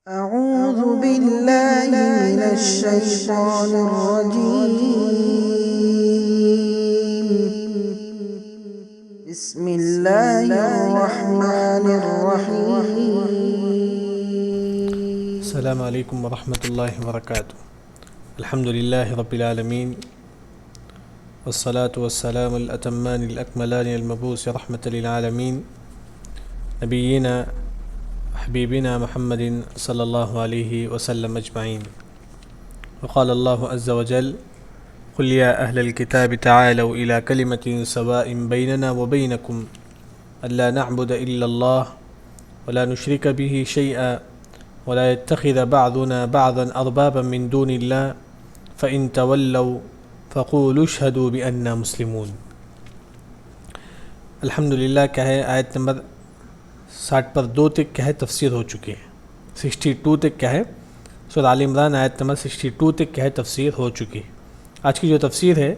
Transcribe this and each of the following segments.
أعوذ بالله من الشيطان الرجيم بسم الله الرحمن الرحيم السلام عليكم ورحمة الله وبركاته. الحمد لله رب العالمين والصلاة والسلام الأتمان الأكملان المبعوث رحمة للعالمين نبينا حبيبنا محمد صلى الله عليه وسلم أجمعين. وقال الله عز وجل: قل يا أهل الكتاب تعالوا إلى كلمة سواء بيننا وبينكم ألا نعبد إلا الله ولا نشرك به شيئا ولا يتخذ بعضنا بعضا أربابا من دون الله فإن تولوا فقولوا اشهدوا بأننا مسلمون. الحمدللہ کیا ہے آیت نمبر 60 پر 2 تک کیا ہے تفسیر ہو چکی ہے. 62 تک کیا ہے سورہ آل عمران آیت نمبر 62 تک کیا ہے تفسیر ہو چکی ہے. آج کی جو تفسیر ہے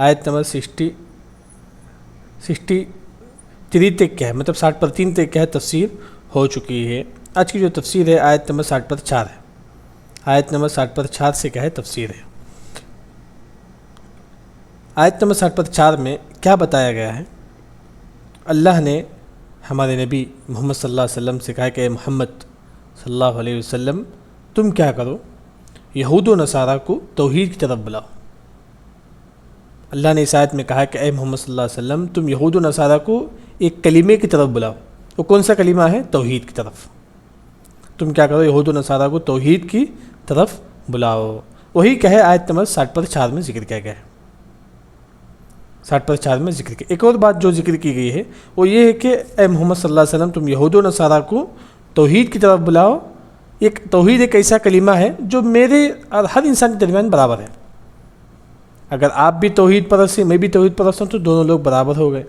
آیت نمبر 63 تک کیا ہے مطلب 60 پر 3 تک کیا ہے تفسیر ہو چکی ہے. آج کی جو تفسیر ہے آیت نمبر 60 پر 4 ہے. آیت نمبر 60 پر 4 سے کیا ہے تفسیر ہے. آیت نمبر 60 پر 4 میں کیا بتایا گیا ہے؟ اللہ نے ہمارے نبی محمد صلی اللہ علیہ وسلم سے کہا کہ اے محمد صلی اللہ علیہ وسلم تم کیا کرو، یہود و نصارہ کو توحید کی طرف بلاؤ. اللہ نے اس آیت میں کہا کہ اے محمد صلی اللہ علیہ وسلم تم یہود و نصارہ کو ایک کلمے کی طرف بلاؤ. وہ کون سا کلمہ ہے؟ توحید کی طرف. تم کیا کرو، یہود و نصارہ کو توحید کی طرف بلاؤ. وہی کہے آیت نمبر 60 پر 4 میں ذکر کیا گیا ہے. 60 پر 4 میں ذکر کیا. ایک اور بات جو ذکر کی گئی ہے وہ یہ ہے کہ اے محمد صلی اللہ علیہ وسلم تم یہود و نصارہ کو توحید کی طرف بلاؤ. ایک توحید ایک ایسا کلمہ ہے جو میرے اور ہر انسان کے درمیان برابر ہے. اگر آپ بھی توحید پرست ہیں، میں بھی توحید پرست ہوں، تو دونوں لوگ برابر ہو گئے.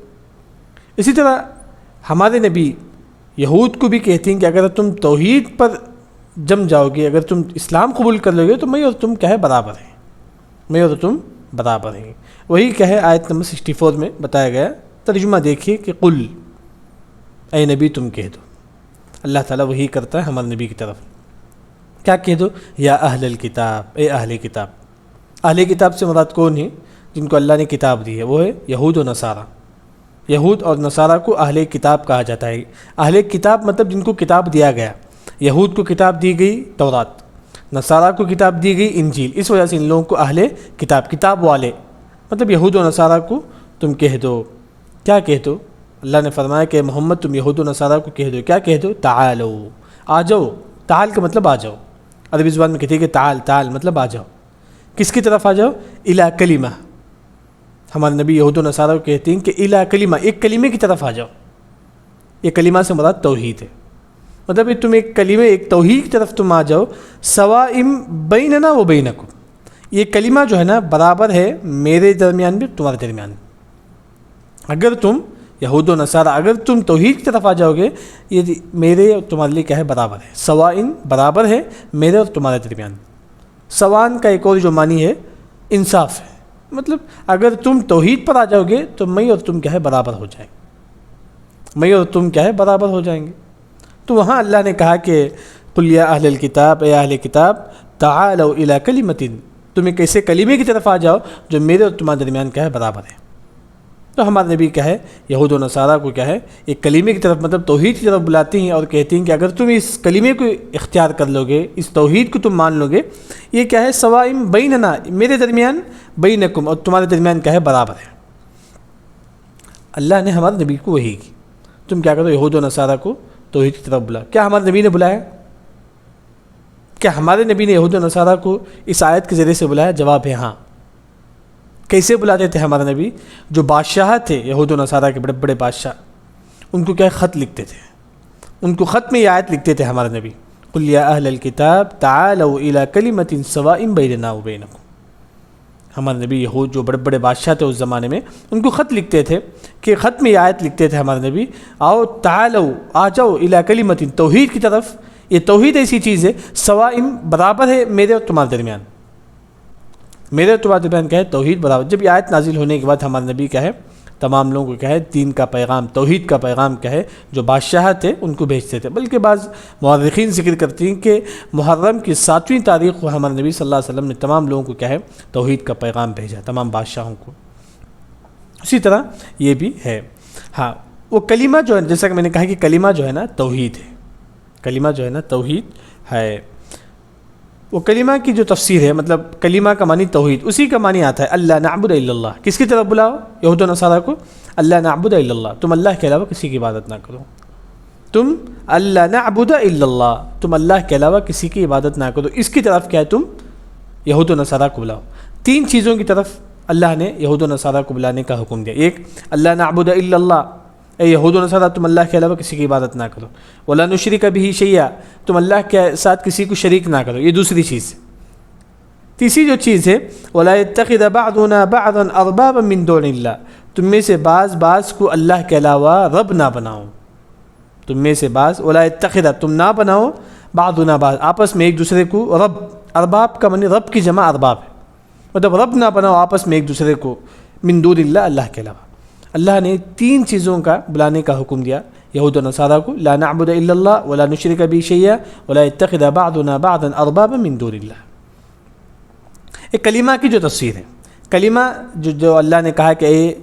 اسی طرح ہمارے نبی یہود کو بھی کہتے ہیں کہ اگر تم توحید پر جم جاؤ گے، اگر تم اسلام قبول کر لو گے تو میں اور تم کیا ہے برابر ہیں، میں اور تم برابر ہیں. وہی کیا ہے آیت نمبر 64 میں بتایا گیا. ترجمہ دیکھیے کہ قل، اے نبی تم کہہ دو. اللہ تعالیٰ وہی کرتا ہے ہمارے نبی کی طرف. کیا کہہ دو؟ یا اہل الکتاب، اے اہل کتاب. اہل کتاب سے مراد کون ہے؟ جن کو اللہ نے کتاب دی ہے، وہ ہے یہود و نصارہ. یہود اور نصارہ کو اہل کتاب کہا جاتا ہے. اہل کتاب مطلب جن کو کتاب دیا گیا. یہود کو کتاب دی گئی تورات، نصارہ کو کتاب دی گئی انجیل. اس وجہ سے ان لوگوں کو اہل کتاب والے مطلب یہود و نصارہ کو تم کہہ دو. کیا کہہ دو؟ اللہ نے فرمایا کہ محمد تم یہود و نصارہ کو کہہ دو. کیا کہہ دو؟ تعالو، آ جاؤ. تعال کا مطلب آ جاؤ. عربی زبان میں کہتے ہیں کہ تعال مطلب آ جاؤ. کس کی طرف آ جاؤ؟ الی کلمہ. ہمارے نبی یہود و نصارہ کو کہتے ہیں کہ الی کلمہ، ایک کلمے کی طرف آ جاؤ. یہ کلمہ سے مراد توحید ہے. مطلب تم ایک کلمے، ایک توحید کی طرف تم آ جاؤ. سواء بیننا و بینکم، یہ کلمہ جو ہے نا برابر ہے میرے درمیان بھی تمہارے درمیان بھی. اگر تم یہود و نصارہ اگر تم توحید کی طرف آ جاؤ گے، یہ میرے اور تمہارے لیے کیا ہے برابر ہے. سواء برابر ہے میرے اور تمہارے درمیان. سوان کا ایک اور جو معنی ہے انصاف ہے. مطلب اگر تم توحید پر آ جاؤ گے تو میں اور تم کیا ہے برابر ہو جائیں گے. میں اور تم کیا ہے برابر ہو جائیں گے. تو وہاں اللہ نے کہا کہ قل یا اہل الکتاب، اے اہل کتاب تعالوا الی کلمۃ، تم ایک ایسے کلمے کی طرف آ جاؤ جو میرے اور تمہارے درمیان کیا ہے برابر ہے. تو ہمارے نبی کیا ہے یہود و نصارہ کو کیا ہے ایک کلمے کی طرف مطلب توحید کی طرف بلاتے ہیں اور کہتے ہیں کہ اگر تم اس کلمے کو اختیار کر لو گے، اس توحید کو تم مان لو گے، یہ کیا ہے سواء بیننا، میرے درمیان، بینکم اور تمہارے درمیان کیا ہے برابر ہے. اللہ نے ہمارے نبی کو وحی کی. تم کیا کرو، یہود و نصارہ کو توحید کی طرف بلا. کیا ہمارے نبی نے بلایا؟ کیا ہمارے نبی نے یہود و نصارہ کو اس آیت کے ذریعے سے بلایا؟ جواب ہے ہاں. کیسے بلاتے تھے ہمارے نبی؟ جو بادشاہ تھے یہود و نصارہ کے، بڑے بڑے بادشاہ، ان کو کیا خط لکھتے تھے. ان کو خط میں یہ آیت لکھتے تھے ہمارے نبی، قل یا اہل الکتاب تعالوا الی کلمۃ سواء بیننا و بینکم. ہمارے نبی یہود جو بڑے بڑے بادشاہ تھے اس زمانے میں، ان کو خط لکھتے تھے کہ خط میں یہ آیت لکھتے تھے ہمارے نبی، آؤ تعالوا، آ جاؤ الی کلمۃ، توحید کی طرف. یہ توحید ایسی چیز ہے سواء برابر ہے میرے اور تمہارے درمیان. میرے اور تمہارے درمیان کیا ہے توحید برابر. جب یہ آیت نازل ہونے کے بعد ہمارے نبی کیا ہے تمام لوگوں کو کیا ہے دین کا پیغام، توحید کا پیغام کیا ہے جو بادشاہ تھے ان کو بھیجتے تھے۔ بلکہ بعض مورخین ذکر کرتے ہیں کہ محرم کی 7ویں تاریخ کو ہمارے نبی صلی اللہ علیہ وسلم نے تمام لوگوں کو کیا ہے توحید کا پیغام بھیجا، تمام بادشاہوں کو۔ اسی طرح یہ بھی ہے۔ ہاں، وہ کلمہ جو ہے، جیسا کہ میں نے کہا کہ کلمہ جو ہے نا توحید ہے، کلمہ جو ہے نا توحید ہے۔ وہ کلمہ کی جو تفسیر ہے، مطلب کلمہ کا معنی توحید، اسی کا معنی آتا ہے اللہ نعبد الا اللہ۔ کس کی طرف بلاؤ؟ یہود و نصارہ کو، اللہ نعبد الا اللہ، تم اللہ کے علاوہ کسی کی عبادت نہ کرو، تم اللہ نعبد الا اللہ، تم اللہ کے علاوہ کسی کی عبادت نہ کرو۔ اس کی طرف کیا ہے؟ تم یہود و نصارہ کو بلاؤ۔ 3 چیزوں کی طرف اللہ نے یہود و نصارہ کو بلانے کا حکم دیا۔ ایک، اللہ نعبد الا اللہ، اے یہود و نصارہ تم اللہ کے علاوہ کسی کی عبادت نہ کرو۔ ولا نشرک بہ شیئا، تم اللہ کے ساتھ کسی کو شریک نہ کرو، یہ دوسری چیز۔ تیسری جو چیز ہے، ولا یتخذ بعضنا بعضا اربابا من دون اللہ، تم میں سے بعض کو اللہ کے علاوہ رب نہ بناؤ، تم میں سے بعض، ولا یتخذ، تم نہ بناؤ، بعضنا بعض، آپس میں ایک دوسرے کو رب، ارباب کا معنی رب کی جمع ارباب ہے، مطلب رب نہ بناؤ آپس میں ایک دوسرے کو، من دون اللہ، اللہ کے علاوہ۔ اللہ نے 3 چیزوں کا بلانے کا حکم دیا یہود و نصارہ کو، لا نعبد الا اللہ ولا نشرک بہ شیئا ولا یتخذ بعضنا بعضا اربابا من دون اللہ۔ ایک کلمہ کی جو تفسیر ہے، کلمہ جو اللہ نے کہا کہ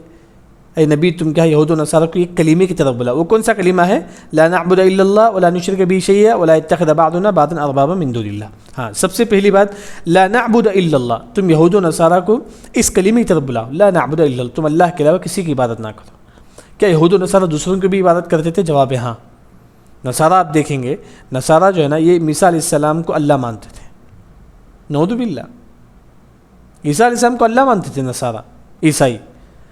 اے نبی تم کیا یہود و نصارہ کو ایک کلمے کی طرف بلا، وہ کون سا کلمہ ہے؟ لا نعبد الا اللہ ولا نشرک بہ شیئا ولا یتخذ بعضنا بعضا اربابا من دون اللہ۔ ہاں، سب سے پہلی بات لا نعبد الا اللہ، تم یہود و نصارہ کو اس کلمے کی طرف بلاؤ، لا نعبد الا اللہ، تم اللہ کے علاوہ کسی کی عبادت نہ کرو۔ کیا یہود و نصارہ دوسروں کی بھی عبادت کرتے تھے؟ جواب ہے ہاں۔ نصارہ آپ دیکھیں گے، نصارہ جو ہے نا یہ عیسیٰ علیہ السلام کو اللہ مانتے تھے، نعوذ باللہ، عیسیٰ علیہ السلام کو اللہ مانتے تھے نصارہ، عیسائی،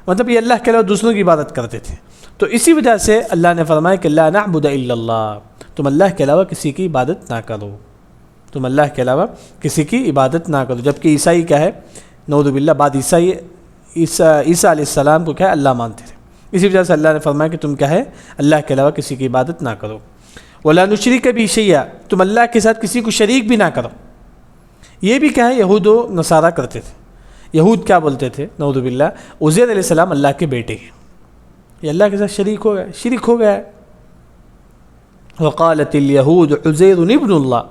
مطلب یہ اللہ کے علاوہ دوسروں کی عبادت کرتے تھے۔ تو اسی وجہ سے اللہ نے فرمایا کہ لا نعبد الا اللہ، تم اللہ کے علاوہ کسی کی عبادت نہ کرو، تم اللہ کے علاوہ کسی کی عبادت نہ کرو۔ جبکہ عیسائی کیا ہے، نعوذ باللہ، بعد عیسائی عیسیٰ علیہ السلام کو کیا ہے اللہ مانتے تھے۔ اسی وجہ سے اللہ نے فرمایا کہ تم کیا ہے اللہ کے علاوہ کسی کی عبادت نہ کرو۔ ولا نشرک بہ شیئا، تم اللہ کے ساتھ کسی کو شریک بھی نہ کرو۔ یہ بھی کیا ہے یہود و نصارہ کرتے تھے۔ یہود کیا بولتے تھے؟ نعوذ باللہ، عزیر علیہ السلام اللہ کے بیٹے ہیں، یہ اللہ کے ساتھ شریک ہو گیا ہے۔ وقالت الیہود عزیر ابن اللہ،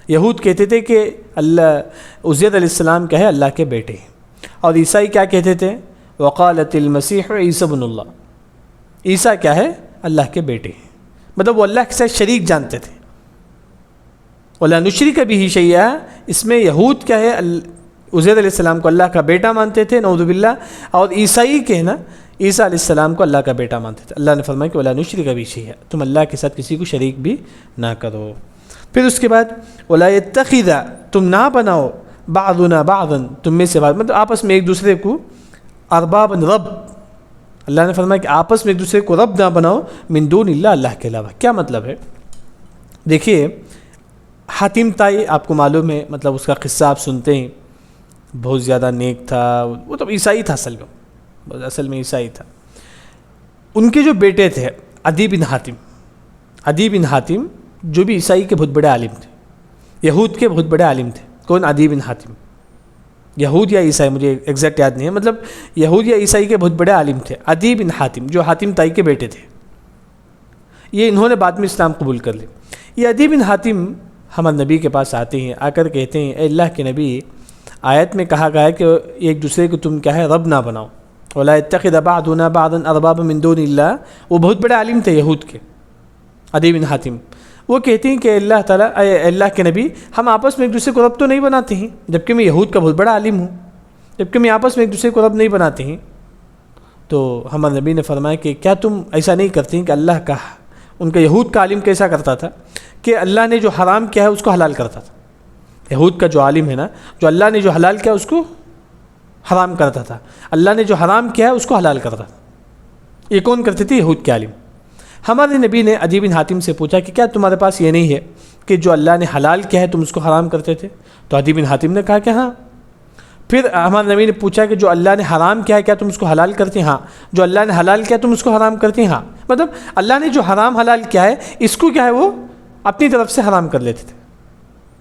یہود کہتے تھے کہ اللہ عزیر علیہ السلام کیا ہے اللہ کے بیٹے ہیں۔ اور عیسائی کیا کہتے تھے؟ وقالت المسیح عیسی ابن اللہ، عیسیٰ کیا ہے اللہ کے بیٹے ہیں، مطلب وہ اللہ کے ساتھ شریک جانتے تھے۔ ولا نشرک بہ شیئا، اس میں یہود کیا ہے عزیر علیہ السلام کو اللہ کا بیٹا مانتے تھے، نعوذ باللہ، اور عیسائی کے ہے نا عیسیٰ علیہ السلام کو اللہ کا بیٹا مانتے تھے۔ اللہ نے فرمایا کہ ولا نشرک بہ شیئا، تم اللہ کے ساتھ کسی کو شریک بھی نہ کرو۔ پھر اس کے بعد ولا یتخذ، تم نہ بناؤ، بعضنا بعضا، تم میں سے بعض، مطلب آپس میں ایک دوسرے کو، ارباب، رب، اللہ نے فرمایا کہ آپس میں ایک دوسرے کو رب نہ بناؤ، من دون اللہ، اللہ کے علاوہ۔ کیا مطلب ہے؟ دیکھیے حاتم طائی آپ کو معلوم ہے، مطلب اس کا قصہ آپ سنتے ہیں، بہت زیادہ نیک تھا، وہ تو عیسائی تھا، اصل میں عیسائی تھا۔ ان کے جو بیٹے تھے عدی بن حاتم، جو بھی عیسائی کے بہت بڑے عالم تھے، یہود کے بہت بڑے عالم تھے۔ کون؟ عدی بن حاتم، یہود یا عیسائی مجھے ایگزیکٹ یاد نہیں ہے، مطلب یہود یا عیسائی کے بہت بڑے عالم تھے، عدی بن حاتم، جو حاتم طائی کے بیٹے تھے۔ یہ انہوں نے بعد میں اسلام قبول کر لی۔ یہ عدی بن حاتم ہمارے نبی کے پاس آتے ہیں، آ کر کہتے ہیں اے اللہ کے نبی، آیت میں کہا گیا ہے کہ ایک دوسرے کو تم کیا ہے رب نہ بناؤ، ولا یتخذ بعضنا بعضا اربابا من دون اللہ۔ وہ بہت بڑے عالم تھے یہود کے، عدی بن حاتم۔ وہ کہتے ہیں کہ اللہ تعالیٰ، اے اللہ کے نبی، ہم آپس میں ایک دوسرے کو رب تو نہیں بناتے ہیں، جبکہ میں یہود کا بہت بڑا عالم ہوں، جبکہ میں آپس میں ایک دوسرے کو رب نہیں بناتے ہیں۔ تو ہمارے نبی نے فرمایا کہ کیا تم ایسا نہیں کرتے ہیں کہ اللہ کا، ان کا یہود کا عالم کیسا کرتا تھا کہ اللہ نے جو حرام کیا ہے اس کو حلال کرتا تھا۔ یہود کا جو عالم ہے نا، جو اللہ نے جو حلال کیا اس کو حرام کرتا تھا، اللہ نے جو حرام کیا ہے اس کو حلال کرتا تھا۔ یہ کون کرتے تھے؟ یہود کے عالم۔ ہمارے نبی نے عدی بن حاتم سے پوچھا کہ کیا تمہارے پاس یہ نہیں ہے کہ جو اللہ نے حلال کیا ہے تم اس کو حرام کرتے تھے؟ تو عدی بن حاتم نے کہا کہ ہاں۔ پھر ہمارے نبی نے پوچھا کہ جو اللہ نے حرام کیا ہے کیا تم اس کو حلال کرتے ہیں؟ ہاں۔ جو اللہ نے حلال کیا تم اس کو حرام کرتے ہیں؟ ہاں۔ مطلب اللہ نے جو حرام حلال کیا ہے اس کو کیا ہے وہ اپنی طرف سے حرام کر لیتے تھے۔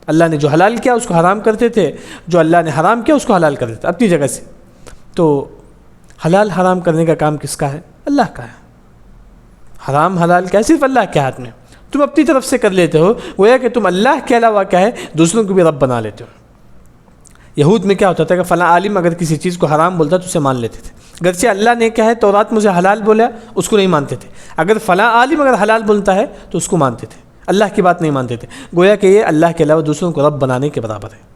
اللہ نے جو حلال کیا اس کو حرام کرتے تھے، جو اللہ نے حرام کیا اس کو حلال کرتے تھے اپنی جگہ سے۔ تو حلال حرام کرنے کا کام کس کا ہے؟ اللہ کا ہے۔ حرام حلال کیا ہے؟ صرف اللہ کے ہاتھ میں، تم اپنی طرف سے کر لیتے ہو، گویا کہ تم اللہ کے علاوہ کیا ہے دوسروں کو بھی رب بنا لیتے ہو۔ یہود میں کیا ہوتا تھا کہ فلاں عالم اگر کسی چیز کو حرام بولتا تو اسے مان لیتے تھے، اگرچہ اللہ نے کیا ہے تورات مجھے حلال بولا اس کو نہیں مانتے تھے، اگر فلاں عالم اگر حلال بولتا ہے تو اس کو مانتے تھے، اللہ کی بات نہیں مانتے تھے، گویا کہ یہ اللہ کے علاوہ دوسروں کو رب بنانے کے برابر ہے،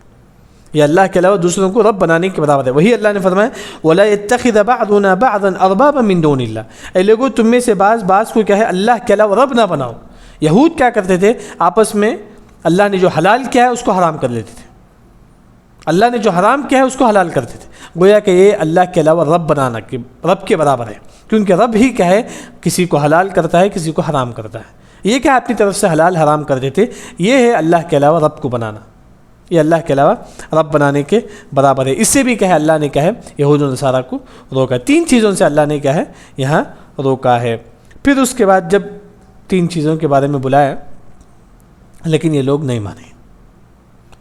یہ اللہ کے علاوہ دوسروں کو رب بنانے کے برابر ہے۔ وہی اللہ نے فرمایا وَلَا يَتَّخِذَ بَعْضُنَا بَعْضًا أَرْبَابًا مِّن دُونِ اللَّهِ، اے لوگوں تم میں سے بعض کو کیا ہے اللہ کے علاوہ رب نہ بناؤ۔ یہود کیا کرتے تھے آپس میں اللہ نے جو حلال کیا ہے اس کو حرام کر لیتے تھے، اللہ نے جو حرام کیا ہے اس کو حلال کرتے تھے، گویا کہ یہ اللہ کے علاوہ رب بنانا کہ رب کے برابر ہے، کیونکہ رب ہی کیا ہے کسی کو حلال کرتا ہے کسی کو حرام کرتا ہے، یہ کیا اپنی طرف سے حلال حرام کر دیتے، یہ ہے اللہ کے علاوہ رب کو بنانا، یہ اللہ کے علاوہ رب بنانے کے برابر ہے۔ اس سے بھی کیا ہے اللہ نے کیا ہے یہود و نصارہ کو روکا، تین چیزوں سے اللہ نے کیا ہے یہاں روکا ہے۔ پھر اس کے بعد جب تین چیزوں کے بارے میں بلایا لیکن یہ لوگ نہیں مانے،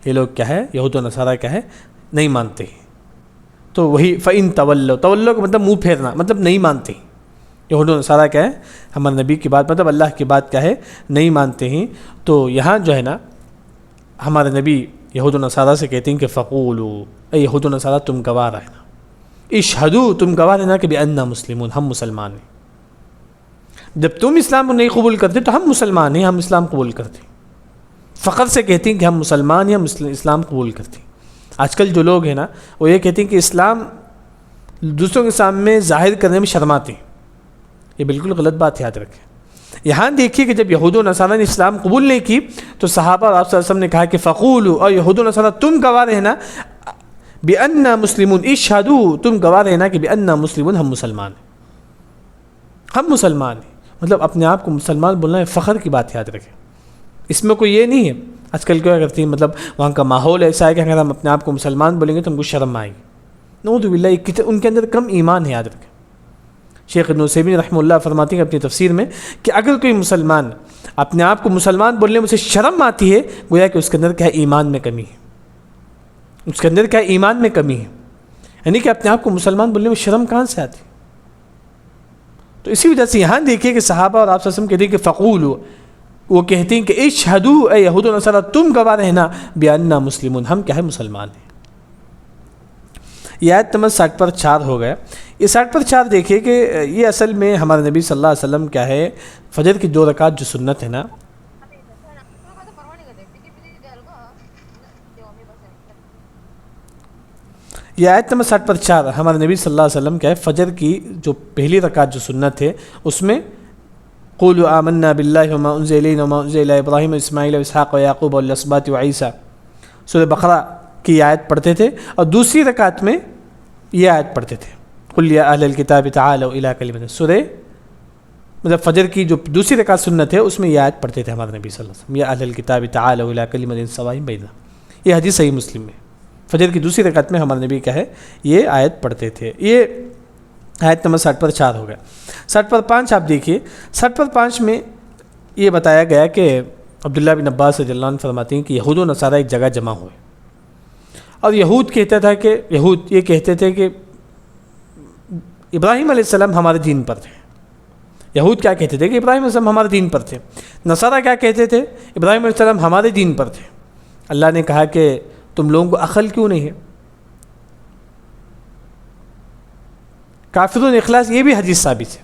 یہ لوگ کیا ہے یہود و نصارہ کیا ہے نہیں مانتے، تو وہی فَإِن تَوَلَّوْا، تولو کا مطلب منہ پھیرنا، مطلب نہیں مانتے، یہود و نصارہ کیا ہے ہمارے نبی کی بات مطلب اللہ کی بات کیا ہے نہیں مانتے ہیں، تو یہاں جو ہے نا ہمارے نبی یہود و نصارہ سے کہتے ہیں کہ فَقُولُوا، اے یہود و نصارہ تم گواہ رہنا، اشہدوا تم گواہ رہنا کہ بِأَنَّا مُسْلِمُونَ ہم مسلمان ہیں، جب تم اسلام کو نہیں قبول کرتے تو ہم مسلمان ہیں، ہم اسلام قبول کرتے ہیں، فخر سے کہتے ہیں کہ ہم مسلمان ہیں، ہم اسلام قبول کرتے ہیں۔ آج کل جو لوگ ہیں نا وہ یہ کہتے ہیں کہ اسلام دوسروں کے سامنے ظاہر کرنے میں شرماتے ہیں، یہ بالکل غلط بات یاد رکھیں۔ یہاں دیکھیے کہ جب یہود و نصارہ نے اسلام قبول نہیں کی تو صحابہ اور آپ صلی اللہ علیہ وسلم نے کہا کہ فقولوا، اور یہود و نصارہ تم گواہ رہنا بِأَنَّا مُسْلِمُونَ، اشہدوا تم گواہ رہنا کہ بِأَنَّا مُسْلِمُونَ ہم مسلمان ہیں، ہم مسلمان ہیں، مطلب اپنے آپ کو مسلمان بولنا ہے، فخر کی بات یاد رکھیں، اس میں کوئی یہ نہیں ہے۔ آج کل کیا کرتی ہیں مطلب وہاں کا ماحول ایسا ہے کہ اگر ہم اپنے آپ کو مسلمان بولیں گے تو ہم کو شرم آئے گی، نعوذ باللہ، ان کے اندر کم ایمان ہے، یاد رکھیں۔ شیخ ابن عثیمین رحمہ اللہ فرماتے ہیں اپنی تفسیر میں کہ اگر کوئی مسلمان اپنے آپ کو مسلمان بولنے میں اسے شرم آتی ہے گویا کہ اس کے اندر کیا ہے ایمان میں کمی ہے، اس کے اندر کیا ہے ایمان میں کمی ہے، یعنی کہ اپنے آپ کو مسلمان بولنے میں شرم کہاں سے آتی ہے؟ تو اسی وجہ سے یہاں دیکھیے کہ صحابہ اور آپ صلی اللہ علیہ وسلم کہتے ہیں کہ فقولوا، وہ کہتے ہیں کہ اشہدوا، اے یہود و نصارہ تم گواہ رہنا بِأَنَّا مُسْلِمُونَ ہم کیا ہے مسلمان ہیں۔ یہ آیت نمبر 60 پر 4 ہو گیا۔ یہ 60 پر 4 دیکھیے کہ یہ اصل میں ہمارے نبی صلی اللہ علیہ وسلم کیا ہے فجر کی 2 رکعت جو سنت ہے نا، یہ آیت نمبر 60 پر 4 ہمارے نبی صلی اللہ علیہ وسلم کیا ہے فجر کی جو پہلی رکعت جو سنت ہے اس میں قولوا آمنا باللہ وما انزل الینا وما انزل الی ابراہیم واسماعیل واسحاق ویعقوب والاسباط وعیسیٰ، سورہ بقرہ کی آیت پڑھتے تھے، اور دوسری رکعت میں یہ آیت پڑھتے تھے قل یا اہل الکتاب تعالوا الی کلمۃ، سورہ مطلب فجر کی جو دوسری رکعت سنت ہے اس میں یہ آیت پڑھتے تھے ہمارے نبی صلی اللہ علیہ وسلم، یا اہل الکتاب تعالوا الی کلمۃ سواء بیننا، یہ حدیث صحیح مسلم میں فجر کی دوسری رکعت میں ہمارے نبی کیا ہے یہ آیت پڑھتے تھے۔ یہ آیت نمبر 60 پر 4 ہو گیا۔ 60 پر 5 آپ دیکھیے، 60 پر 5 میں یہ بتایا گیا کہ عبداللہ بن عباس رضی اللہ عنہ فرماتے ہیں کہ یہود و نصارہ ایک جگہ جمع ہوئے، اور یہود یہ کہتے تھے کہ ابراہیم علیہ السلام ہمارے دین پر تھے، یہود کیا کہتے تھے کہ ابراہیم علیہ السلام ہمارے دین پر تھے، نصارہ کیا کہتے تھے ابراہیم علیہ السلام ہمارے دین پر تھے۔ اللہ نے کہا کہ تم لوگوں کو عقل کیوں نہیں ہے؟ کافرون اخلاص یہ بھی حدیث ثابت ہے،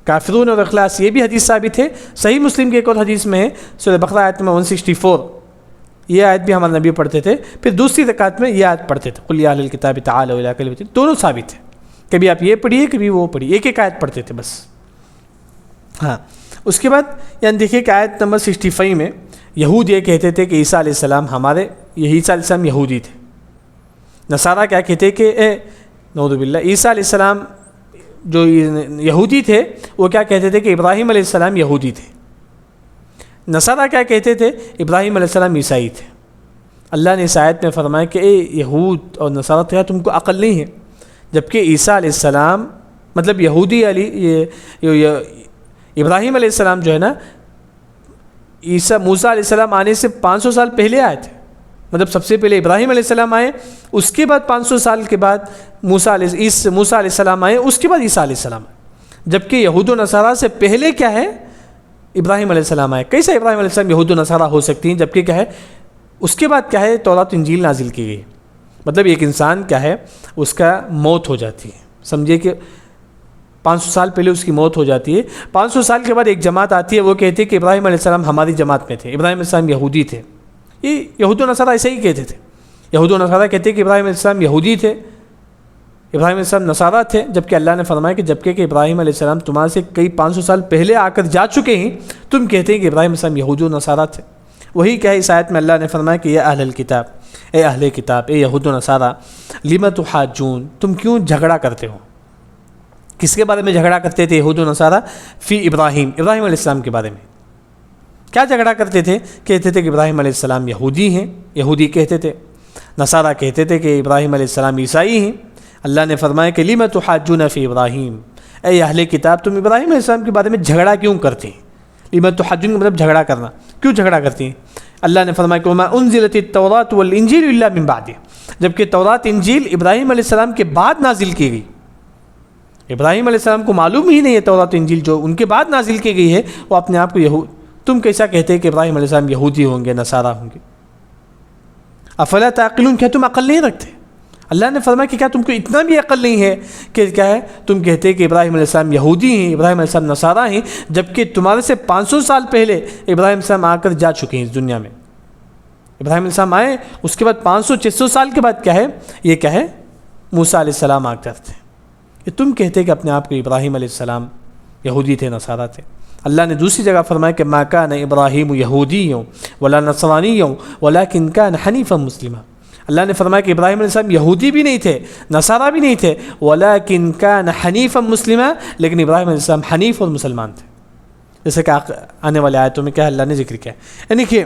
کافرون اور اخلاص یہ بھی حدیث ثابت ہے، صحیح مسلم کی ایک اور حدیث میں ہے سورہ بقرہ آیت میں 164، یہ آیت بھی ہمارے نبی پڑھتے تھے، پھر دوسری رکعت میں یہ آیت پڑھتے تھے قل یا اہل الکتاب تعالوا الی کلمۃ، دونوں ثابت ہیں، کبھی آپ یہ پڑھیے کبھی وہ پڑھیے، ایک ایک آیت پڑھتے تھے بس۔ ہاں اس کے بعد یعنی دیکھیے کہ آیت نمبر 65 میں یہود یہ کہتے تھے کہ عیسیٰ علیہ السلام عیسیٰ علیہ السلام یہودی تھے، نصارہ کیا کہتے کہ نعوذ باللہ عیسیٰ علیہ السلام جو یہودی تھے وہ کیا کہتے تھے کہ ابراہیم علیہ السلام یہودی تھے، نصارہ کیا کہتے تھے ابراہیم علیہ السلام عیسائی تھے۔ اللہ نے اس آیت میں فرمایا کہ اے یہود اور نصارہ کیا تم کو عقل نہیں ہے؟ جبکہ عیسیٰ علیہ السلام مطلب یہودی ابراہیم علیہ السلام جو ہے نا موسیٰ علیہ السلام آنے سے 500 سال پہلے آئے تھے، مطلب سب سے پہلے ابراہیم علیہ السلام آئے، اس کے بعد 500 سال کے بعد موسیٰ علیہ السلام آئے، اس کے بعد عیسیٰ علیہ السلام آئے، جبکہ یہود و نصارہ سے پہلے کیا ہے؟ ابراہیم علیہ السلام آئے۔ کیسے ابراہیم علیہ السلام یہود و نصارہ ہو سکتی ہیں جبکہ کیا ہے اس کے بعد کیا ہے توراۃ انجیل نازل کی گئی؟ مطلب ایک انسان کیا ہے اس کا موت ہو جاتی ہے، سمجھے کہ 500 سال پہلے اس کی موت ہو جاتی ہے، 500 سال کے بعد ایک جماعت آتی ہے، وہ کہتی ہے کہ ابراہیم علیہ السلام ہماری جماعت میں تھے، ابراہیم علیہ السلام یہودی تھے۔ یہ یہود و نصارہ ایسے ہی کہتے تھے، یہود و نصارہ کہتے ہیں کہ ابراہیم علیہ السلام یہودی تھے، ابراہیم علیہ السلام نصارہ تھے، جبکہ اللہ نے فرمایا کہ جبکہ کہ ابراہیم علیہ السلام تمہارے سے کئی 500 سال پہلے آ کر جا چکے ہیں، تم کہتے ہیں کہ ابراہیم علیہ السلام یہود و نصارہ تھے۔ وہی کیا ہے اس آیت میں اللہ نے فرمایا کہ یا اہل الکتاب، اے اہل کتاب، اے یہود و نصارہ، لم تحاجون، تم کیوں جھگڑا کرتے ہو؟ کس کے بارے میں جھگڑا کرتے تھے یہود و نصارہ؟ فی ابراہیم علیہ السلام کے بارے میں کیا جھگڑا کرتے تھے؟ کہتے تھے کہ ابراہیم علیہ السلام یہودی ہیں، یہودی کہتے تھے، نصارہ کہتے تھے کہ ابراہیم علیہ السلام عیسائی ہیں۔ اللہ نے فرمایا کہ لم تحاجون فی ابراہیم، اے اہل کتاب تم ابراہیم علیہ السلام کے بارے میں جھگڑا کیوں کرتے ہیں؟ لم تحاجون کا مطلب جھگڑا کرنا، کیوں جھگڑا کرتے ہیں؟ اللہ نے فرمایا کہ وما انزلت التوراۃ والانجیل الا من بعد، جبکہ تورات انجیل ابراہیم علیہ السلام کے بعد نازل کی گئی۔ ابراہیم علیہ السلام کو معلوم ہی نہیں ہے تورات انجیل جو ان کے بعد نازل کی گئی ہے، وہ اپنے آپ کو تم کیسا کہتے ہیں کہ ابراہیم علیہ السلام یہودی ہوں گے، نصارہ ہوں گے؟ افلا تعقلون، کیا تم عقل نہیں رکھتے؟ اللہ نے فرمایا کہ کیا تم کو اتنا بھی عقل نہیں ہے کہ کیا ہے تم کہتے کہ ابراہیم علیہ السلام یہودی ہیں، ابراہیم علیہ السلام نصارہ ہیں، جبکہ تمہارے سے 500 سال پہلے ابراہیم علیہ السلام آ کر جا چکے ہیں اس دنیا میں۔ ابراہیم علیہ السلام آئے، اس کے بعد 500-600 سال کے بعد کیا ہے یہ کیا ہے موسیٰ علیہ السلام آ کر تھے۔ کہ تم کہتے کہ اپنے آپ کو ابراہیم علیہ السلام یہودی تھے، نصارہ تھے۔ اللہ نے دوسری جگہ فرمایا کہ ما کان ابراہیم یہودی ولا نصرانی ولکن کان حنیفا مسلما۔ اللہ نے فرمایا کہ ابراہیم علیہ السلام یہودی بھی نہیں تھے، نصارہ بھی نہیں تھے، ولکن کان حنیفا مسلما، لیکن ابراہیم علیہ السلام حنیف اور مسلمان تھے، جیسے کہ آنے والے آیتوں میں کیا اللہ نے ذکر کیا ہے۔ یعنی کہ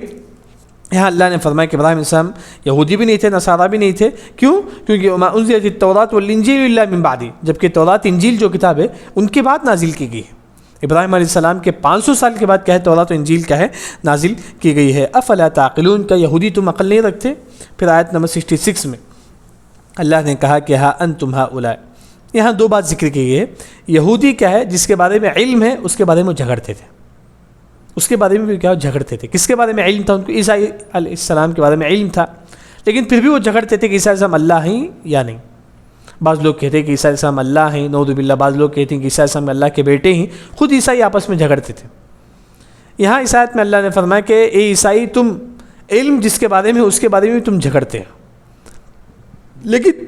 یہاں اللہ نے فرمایا کہ ابراہیم علیہ السلام یہودی بھی نہیں تھے، نصارہ بھی نہیں تھے، کیوں؟ کیونکہ وما انزلت التوراۃ والانجیل الا من بعد، جبکہ تورات انجیل جو کتاب ہے ان کے بعد نازل کی گئی ہے۔ ابراہیم علیہ السلام کے 500 سال کے بعد کیا ہے تورات و انجیل کیا ہے نازل کی گئی ہے۔ افلا تعقلون، کا یہودی تم عقل نہیں رکھتے؟ پھر آیت نمبر 66 میں اللہ نے کہا کہ ہاں انتم ہؤلاء، یہاں دو بات ذکر کی گئی ہے۔ یہودی کیا ہے جس کے بارے میں علم ہے اس کے بارے میں جھگڑتے تھے، اس کے بارے میں بھی کیا جھگڑتے تھے۔ کس کے بارے میں علم تھا؟ ان کو عیسیٰ علیہ السلام کے بارے میں علم تھا، لیکن پھر بھی وہ جھگڑتے تھے کہ عیسیٰ علیہ السلام اللہ ہیں یا نہیں۔ بعض لوگ کہتے ہیں کہ عیسیٰ علیہ السلام اللہ ہیں، نعوذ باللہ، بعض لوگ کہتے ہیں کہ عیسیٰ علیہ السلام اللہ کے بیٹے ہیں، خود عیسائی آپس میں جھگڑتے تھے۔ یہاں اس آیت میں اللہ نے فرمایا کہ اے عیسائی تم علم جس کے بارے میں اس کے بارے میں تم جھگڑتے ہو، لیکن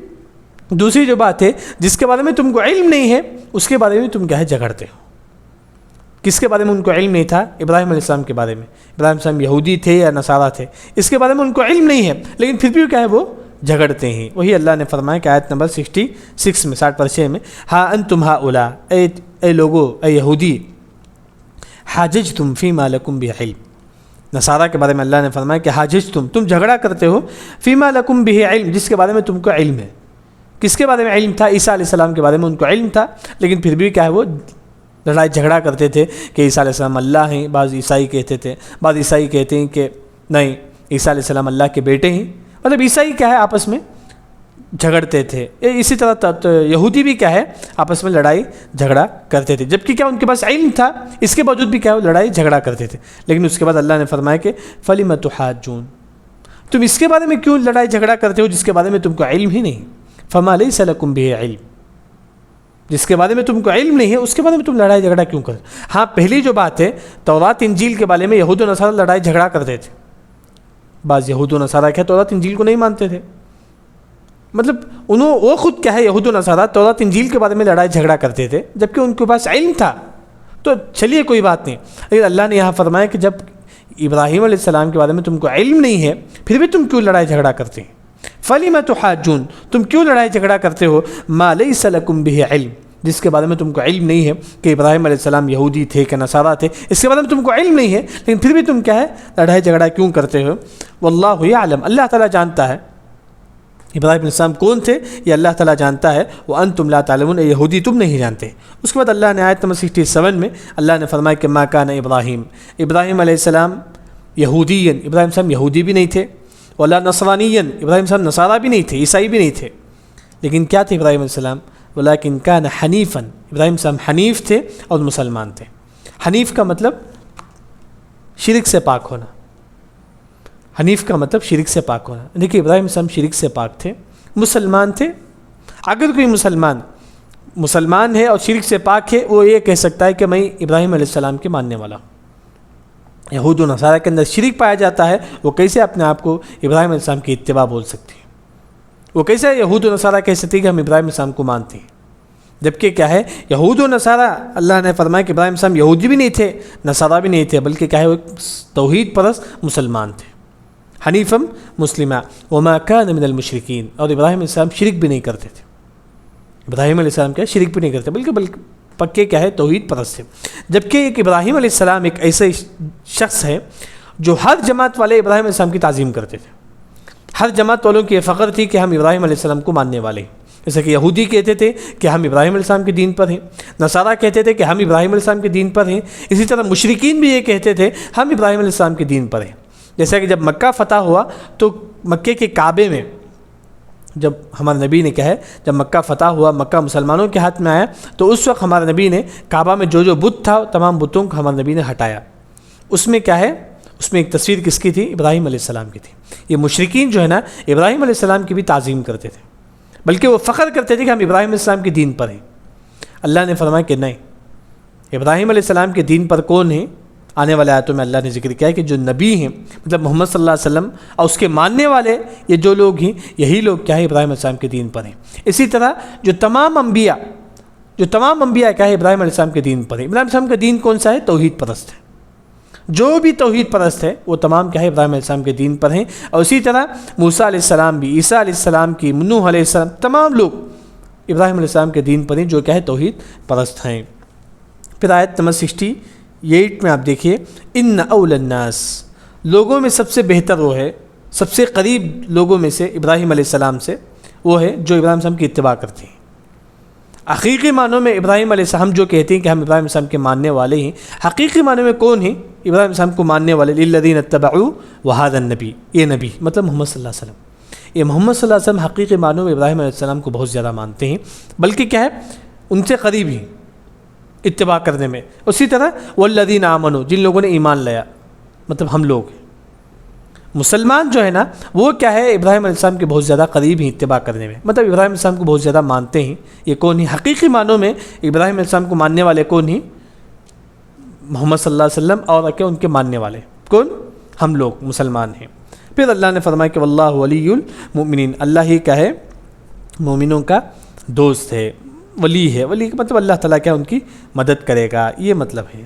دوسری جو بات ہے جس کے بارے میں تم کو علم نہیں ہے اس کے بارے میں تم کیا ہے جھگڑتے ہو۔ کس کے بارے میں ان کو علم نہیں تھا؟ ابراہیم علیہ السلام کے بارے میں۔ ابراہیم علیہ السلام یہودی تھے یا نصارہ تھے، اس کے بارے میں ان کو علم نہیں ہے، لیکن پھر بھی کیا ہے وہ جھگڑتے ہیں۔ وہی اللہ نے فرمایا کہ آیت نمبر 66 میں 60 میں ہاں انتم ہؤلاء، اے لوگو، اے یہودی، حاججتم فیما لکم بہ علم۔ نصارہ کے بارے میں اللہ نے فرمایا کہ حاججتم، تم جھگڑا کرتے ہو، فیما لکم بہ علم، جس کے بارے میں تم کو علم ہے۔ کس کے بارے میں علم تھا؟ عیسیٰ علیہ السلام کے بارے میں ان کو علم تھا، لیکن پھر بھی کیا ہے وہ لڑائی جھگڑا کرتے تھے کہ عیسیٰ علیہ السلام اللہ ہیں۔ بعض عیسائی کہتے تھے، بعض عیسائی کہتے ہیں کہ نہیں، عیسیٰ علیہ السلام اللہ کے بیٹے ہیں۔ مطلب عیسائی کیا ہے آپس میں جھگڑتے تھے، اسی طرح یہودی بھی کیا ہے آپس میں لڑائی جھگڑا کرتے تھے، جبکہ کیا ان کے پاس علم تھا، اس کے باوجود بھی کیا وہ لڑائی جھگڑا کرتے تھے۔ لیکن اس کے بعد اللہ نے فرمایا کہ فَلِمَ تُحَاجُّونَ، تم اس کے بارے میں کیوں لڑائی جھگڑا کرتے ہو جس کے بارے میں تم کو علم ہی نہیں؟ فَمَا لَيْسَ لَكُمْ بِهِ علم، جس کے بارے میں تم کو علم نہیں ہے اس کے بارے میں تم لڑائی جھگڑا کیوں کرتے؟ ہاں پہلی جو بات ہے تورات انجیل کے بارے میں یہود و نصارہ لڑائی جھگڑا کرتے تھے۔ بعض یہود و نصارہ کیا تورات انجیل کو نہیں مانتے تھے، مطلب وہ خود کیا ہے یہود و نصارہ تورات انجیل کے بارے میں لڑائی جھگڑا کرتے تھے، جبکہ ان کے پاس علم تھا تو چلیے کوئی بات نہیں۔ لیکن اللہ نے یہاں فرمایا کہ جب ابراہیم علیہ السلام کے بارے میں تم کو علم نہیں ہے پھر بھی تم کیوں لڑائی جھگڑا کرتے ہیں؟ فَلِمَ تُحَاجُّونَ، تم کیوں لڑائی جھگڑا کرتے ہو؟ مَا لَيْسَ لَكُمْ بِهِ علم، جس کے بارے میں تم کو علم نہیں ہے کہ ابراہیم علیہ السلام یہودی تھے کہ نصارہ تھے، اس کے بارے میں تم کو علم نہیں ہے، لیکن پھر بھی تم کیا ہے لڑائی جھگڑا کیوں کرتے ہو؟ واللہ یعلم، اللہ تعالیٰ جانتا ہے ابراہیم علیہ السلام کون تھے، یہ اللہ تعالیٰ جانتا ہے، وانتم لا تعلمون، یہودی تم نہیں جانتے۔ اس کے بعد اللہ نے آیت نمبر 67 میں اللہ نے فرمایا کہ ما کان ابراہیم، ابراہیم علیہ السلام یہودی، ابراہیم السلام یہودی بھی نہیں تھے، ولا نصرانین، ابراہیم السلام نصارہ بھی نہیں تھے، عیسائی بھی نہیں تھے، لیکن کیا تھے ابراہیم علیہ السلام؟ ولکن کان حنیفا، ابراہیم السلام حنیف تھے اور مسلمان تھے۔ حنیف کا مطلب شرک سے پاک ہونا، حنیف کا مطلب شرک سے پاک ہونا۔ دیکھیے ابراہیم السلام شرک سے پاک تھے، مسلمان تھے۔ اگر کوئی مسلمان ہے اور شرک سے پاک ہے، وہ یہ کہہ سکتا ہے کہ میں ابراہیم علیہ السلام کے ماننے والا ہوں۔ یہود و نصارہ کے اندر شرک پایا جاتا ہے، وہ کیسے اپنے آپ کو ابراہیم علیہ السلام کی اتباع بول سکتے ہیں؟ وہ کیسے یہود و نصارہ کہہ سکتے ہیں کہ ہم ابراہیم علیہ السلام کو مانتے ہیں؟ جبکہ کیا ہے، یہود و نصارہ، اللہ نے فرمایا کہ ابراہیم السلام یہودی بھی نہیں تھے، نصارہ بھی نہیں تھے، بلکہ کیا ہے، وہ توحید پرست مسلمان تھے، حنیفم مسلمہ وما کان من المشرکین، اور ابراہیم علیہ السلام شرک بھی نہیں کرتے تھے۔ ابراہیم علیہ السلام کیا شرک بھی نہیں کرتے، بلکہ پکے کیا ہے، توحید پرست تھے۔ جبکہ ایک ابراہیم علیہ السلام ایک ایسے شخص ہے جو ہر جماعت والے ابراہیم علیہ السلام کی تعظیم کرتے تھے۔ ہر جماعت والوں کی یہ فخر تھی کہ ہم ابراہیم علیہ السلام کو ماننے والے ہیں، جیسے کہ یہودی کہتے تھے کہ ہم ابراہیم علیہ السلام کے دین پر ہیں، نصارہ کہتے تھے کہ ہم ابراہیم علیہ السلام کے دین پر ہیں، اسی طرح مشرکین بھی یہ کہتے تھے ہم ابراہیم علیہ السلام کے دین پر ہیں۔ جیسا کہ جب مکہ فتح ہوا تو مکے کے کعبے میں، جب ہمارے نبی نے کہا ہے جب مکہ فتح ہوا، مکہ مسلمانوں کے ہاتھ میں آیا، تو اس وقت ہمارے نبی نے کعبہ میں جو بت تھا تمام بتوں کو ہمارے نبی نے ہٹایا۔ اس میں کیا ہے، اس میں ایک تصویر کس کی تھی؟ ابراہیم علیہ السلام کی تھی۔ یہ مشرکین جو ہے نا، ابراہیم علیہ السلام کی بھی تعظیم کرتے تھے، بلکہ وہ فخر کرتے تھے کہ ہم ابراہیم علیہ السلام کے دین پر ہیں۔ اللہ نے فرمایا کہ نہیں، ابراہیم علیہ السلام کے دین پر کون ہیں؟ آنے والے آیتوں میں اللہ نے ذکر کیا ہے کہ جو نبی ہیں، مطلب محمد صلی اللہ علیہ وسلم اور اس کے ماننے والے، یہ جو لوگ ہیں، یہی لوگ کیا ہے، ابراہیم علیہ السلام کے دین پر ہیں۔ اسی طرح جو تمام انبیاء کیا ہے، ابراہیم علیہ السلام کے دین پر ہیں۔ ابراہیم علیہ السلام کا دین کون سا ہے؟ توحید پرست ہے۔ جو بھی توحید پرست ہے وہ تمام کیا ہے، ابراہیم علیہ السلام کے دین پر ہیں۔ اور اسی طرح موسیٰ علیہ السلام بھی، عیسیٰ علیہ السلام کی، نوح علیہ السلام، تمام لوگ ابراہیم علیہ السلام کے دین پر ہیں، جو کیا ہے، توحید پرست ہیں۔ پھر آیت نمبر 68 میں آپ دیکھیے، ان اول الناس، لوگوں میں سب سے بہتر وہ ہے، سب سے قریب لوگوں میں سے ابراہیم علیہ السلام سے وہ ہے جو ابراہیم علیہ السلام کی اتباع کرتے ہیں۔ حقیقی معنوں میں ابراہیم علیہ السلام جو کہتے ہیں کہ ہم ابراہیم علیہ السلام کے ماننے والے ہیں، حقیقی معنوں میں کون ہیں ابراہیم علیہ السلام کو ماننے والے؟ للذین اتبعوا وہذا النبی، یہ نبی مطلب محمد صلی اللہ علیہ وسلم، یہ محمد صلی اللہ علیہ وسلم حقیقی معنوں میں ابراہیم علیہ السلام کو بہت زیادہ مانتے ہیں، بلکہ کیا ہے، ان سے قریب ہی اتباع کرنے میں۔ اسی طرح والذین آمنوا، جن لوگوں نے ایمان لایا، مطلب ہم لوگ مسلمان جو ہے نا، وہ کیا ہے، ابراہیم علیہ السلام کے بہت زیادہ قریب ہیں اتباع کرنے میں، مطلب ابراہیم علیہ السلام کو بہت زیادہ مانتے ہیں۔ یہ کون ہیں حقیقی معنوں میں ابراہیم علیہ السلام کو ماننے والے؟ کون ہیں؟ محمد صلی اللہ علیہ وسلم، اور کیا ان کے ماننے والے کون؟ ہم لوگ مسلمان ہیں۔ پھر اللہ نے فرمایا کہ واللہ ولی المؤمنین، اللہ ہی کا ہے مومنوں کا دوست ہے، ولی ہے۔ ولی کا مطلب اللہ تعالیٰ کیا ان کی مدد کرے گا، یہ مطلب ہے۔